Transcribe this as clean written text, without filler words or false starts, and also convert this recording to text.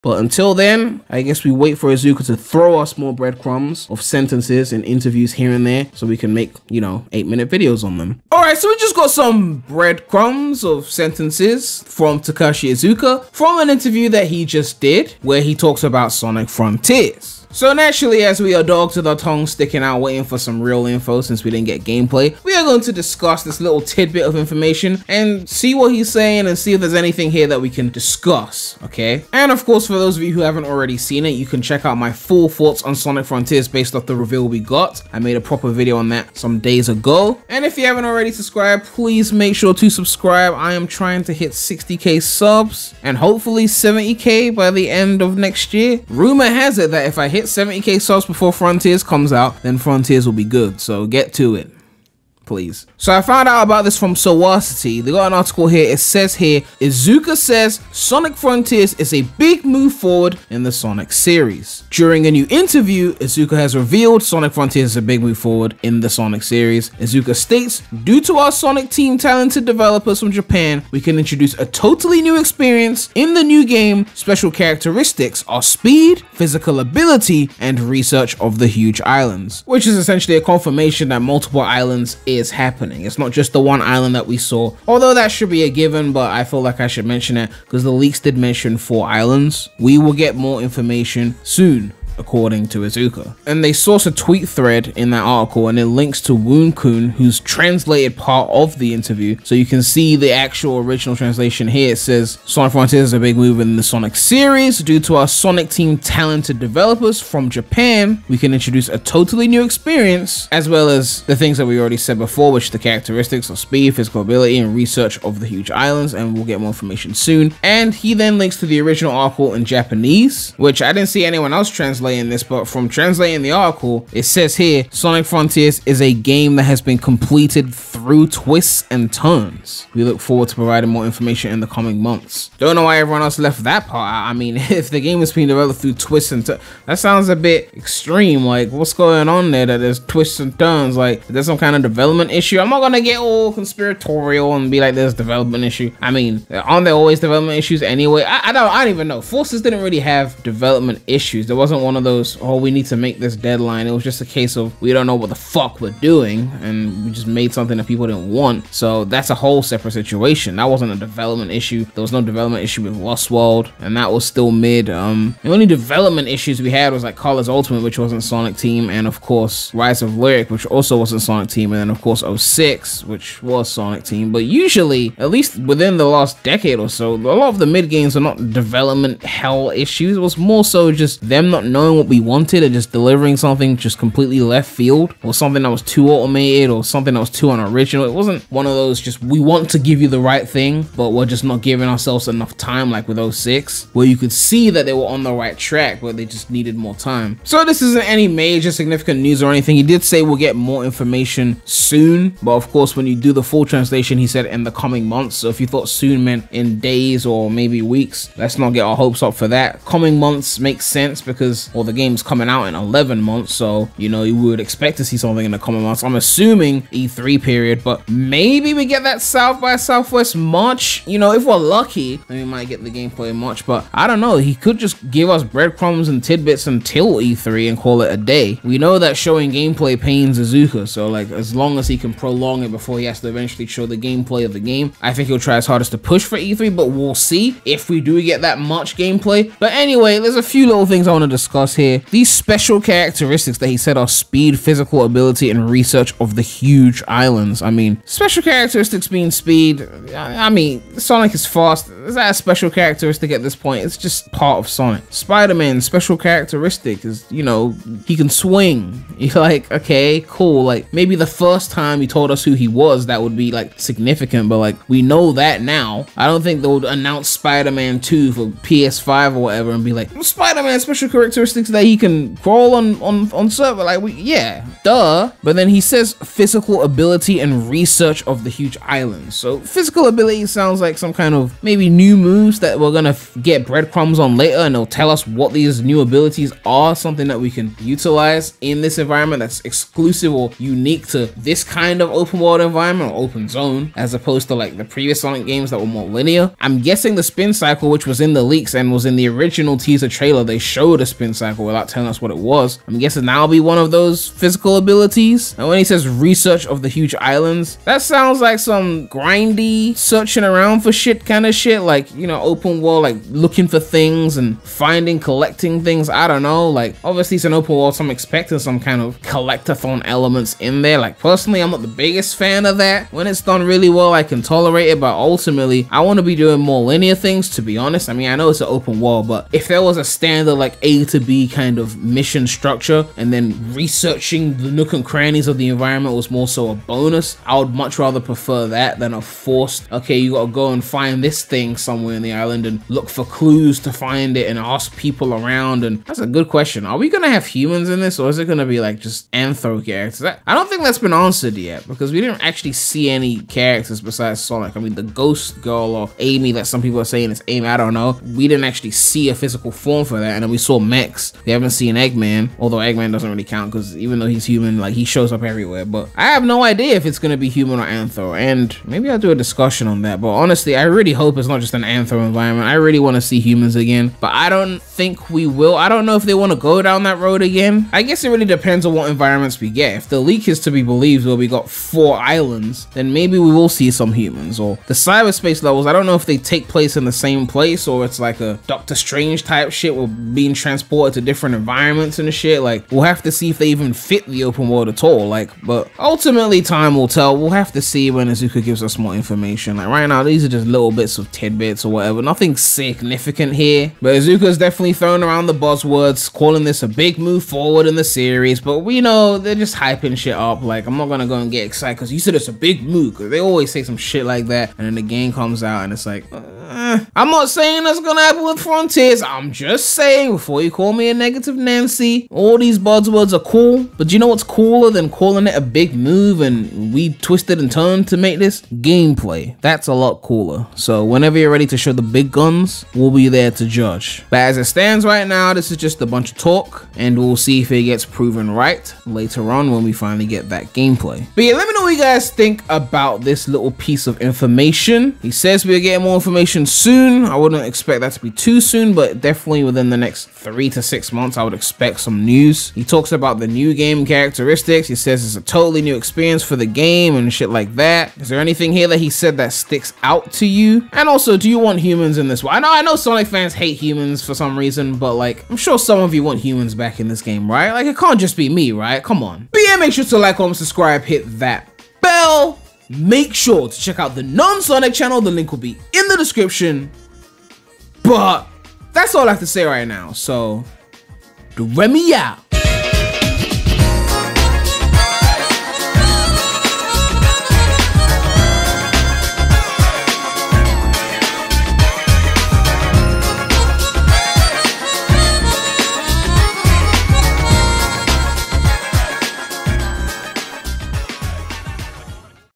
But until then, I guess we wait for Iizuka to throw us more breadcrumbs of sentences and interviews here and there so we can make, 8-minute videos on them. Alright, so we just got some breadcrumbs of sentences from Takashi Iizuka from an interview that he just did where he talks about Sonic Frontiers. So naturally, as we are dogs with our tongues sticking out waiting for some real info since we didn't get gameplay, we are going to discuss this little tidbit of information and see what he's saying and see if there's anything here that we can discuss, okay? And of course, for those of you who haven't already seen it, you can check out my full thoughts on Sonic Frontiers based off the reveal we got. I made a proper video on that some days ago. And if you haven't already subscribed, please make sure to subscribe. I am trying to hit 60k subs and hopefully 70k by the end of next year. Rumor has it that if I hit 70k subs before Frontiers comes out, then Frontiers will be good, so get to it, please. So I found out about this from Sawasity. They got an article here. It says here, Iizuka says Sonic Frontiers is a big move forward in the Sonic series. During a new interview, Iizuka has revealed Sonic Frontiers is a big move forward in the Sonic series. Iizuka states, due to our Sonic team talented developers from Japan, we can introduce a totally new experience in the new game. Special characteristics are speed, physical ability, and research of the huge islands, which is essentially a confirmation that multiple islands is happening. It's not just the one island that we saw, although that should be a given, but I feel like I should mention it because the leaks did mention 4 islands. We will get more information soon, according to Iizuka. And they source a tweet thread in that article and it links to Woon-kun, who's translated part of the interview. So you can see the actual original translation here. It says, Sonic Frontiers is a big move in the Sonic series. Due to our Sonic team talented developers from Japan, we can introduce a totally new experience, as well as the things that we already said before, which are the characteristics of speed, physical ability, and research of the huge islands, and we'll get more information soon. And he then links to the original article in Japanese, which I didn't see anyone else translate in this, but from translating the article, it says here, Sonic Frontiers is a game that has been completed through twists and turns. We look forward to providing more information in the coming months. Don't know why everyone else left that part out. I mean, if the game is being developed through twists and turns, that sounds a bit extreme. Like, what's going on there that there's twists and turns? Like, there's some kind of development issue? I'm not gonna get all conspiratorial and be like there's development issue. I mean, aren't there always development issues anyway? I don't even know. Forces didn't really have development issues. There wasn't one of those, oh, we need to make this deadline. It was just a case of we don't know what the fuck we're doing and we just made something that people didn't want. So that's a whole separate situation. That wasn't a development issue. There was no development issue with Lost World, and that was still mid. The only development issues we had was like Colors Ultimate, which wasn't Sonic Team, and of course Rise of Lyric, which also wasn't Sonic Team, and then of course 06, which was Sonic Team. But usually, at least within the last decade or so, a lot of the mid games are not development hell issues. It was more so just them not knowing what we wanted and just delivering something just completely left field, or something that was too automated, or something that was too unoriginal. It wasn't one of those just we want to give you the right thing, but we're just not giving ourselves enough time, like with 06, where you could see that they were on the right track, but they just needed more time. So this isn't any major significant news or anything. He did say we'll get more information soon, but of course when you do the full translation, he said in the coming months. So if you thought soon meant in days or maybe weeks, let's not get our hopes up for that. Coming months makes sense because, well, the game's coming out in 11 months, so you would expect to see something in the coming months. I'm assuming E3 period, but maybe we get that South by Southwest March. If we're lucky, then we might get the gameplay in March, but I don't know. He could just give us breadcrumbs and tidbits until E3 and call it a day. We know that showing gameplay pains Iizuka, so like as long as he can prolong it before he has to eventually show the gameplay of the game, I think he'll try his hardest to push for E3, but we'll see if we do get that much gameplay. But anyway, there's a few little things I want to discuss here. These special characteristics that he said are speed, physical ability, and research of the huge islands. I mean, special characteristics being speed, I mean, Sonic is fast. Is that a special characteristic at this point? It's just part of Sonic. Spider-Man's special characteristic is, he can swing. You're like, okay, cool. Like, maybe the first time he told us who he was, that would be like significant, but like, we know that now. I don't think they would announce Spider-Man 2 for PS5 or whatever and be like, Spider-Man's special characteristic characteristics that he can crawl on server. Like, yeah, duh. But then he says physical ability and research of the huge island. So physical ability sounds like some kind of maybe new moves that we're gonna get breadcrumbs on later, and they'll tell us what these new abilities are, something that we can utilize in this environment that's exclusive or unique to this kind of open world environment or open zone, as opposed to like the previous Sonic games that were more linear. I'm guessing the spin cycle, which was in the leaks and was in the original teaser trailer, they showed a spin cycle without telling us what it was. I'm guessing that'll be one of those physical abilities. And when he says research of the huge islands, that sounds like some grindy searching around for shit kind of shit, like, you know, open world, like looking for things and finding, collecting things. I don't know, like obviously it's an open world, so I'm expecting some kind of collectathon elements in there. Like personally, I'm not the biggest fan of that. When it's done really well, I can tolerate it, but ultimately I want to be doing more linear things, to be honest. I mean, I know it's an open world, but if there was a standard like A to B kind of mission structure, and then researching the nook and crannies of the environment was more so a bonus, I would much rather prefer that than a forced, okay, you gotta go and find this thing somewhere in the island and look for clues to find it and ask people around. And that's a good question. Are we gonna have humans in this, or is it gonna be like just anthro characters? I don't think that's been answered yet, because we didn't actually see any characters besides Sonic. I mean, the ghost girl or Amy that some people are saying is Amy, I don't know. We didn't actually see a physical form for that. And then we saw mechs. We haven't seen Eggman, although Eggman doesn't really count because even though he's human, like he shows up everywhere. But I have no idea if it's gonna be human or anthro, and maybe I'll do a discussion on that. But honestly, I really hope it's not just an anthro environment. I really want to see humans again, but I don't think we will. I don't know if they want to go down that road again. I guess it really depends on what environments we get. If the leak is to be believed, where we got 4 islands, then maybe we will see some humans. Or the cyberspace levels, I don't know if they take place in the same place, or it's like a Doctor Strange type shit, we're being transported to different environments and shit. Like, we'll have to see if they even fit the open world at all. Like, but ultimately time will tell. We'll have to see when Iizuka gives us more information. Like right now, these are just little bits of tidbits or whatever, nothing significant here. But Iizuka's definitely throwing around the buzzwords, calling this a big move forward in the series, but we know they're just hyping shit up. Like, I'm not gonna go and get excited because you said it's a big move, because they always say some shit like that, and then the game comes out and it's like, I'm not saying that's gonna happen with Frontiers. I'm just saying, before you call me a negative Nancy, all these buzzwords are cool, but do you know what's cooler than calling it a big move and we twisted and turned to make this? Gameplay. That's a lot cooler. So whenever you're ready to show the big guns, we'll be there to judge. But as it stands right now, this is just a bunch of talk, and we'll see if it gets proven right later on when we finally get that gameplay. But yeah, let me know what you guys think about this little piece of information. He says we're getting more information soon. I wouldn't expect that to be too soon, but definitely within the next 3 to 6 months, I would expect some news. He talks about the new game characteristics. He says it's a totally new experience for the game and shit like that. Is there anything here that he said that sticks out to you? And also, do you want humans in this one? I know Sonic fans hate humans for some reason, but like, I'm sure some of you want humans back in this game, right? Like, it can't just be me, right? Come on. But yeah, make sure to like, comment, subscribe, hit that bell. Make sure to check out the non-Sonic channel. The link will be in the description. But that's all I have to say right now. So, Remy out.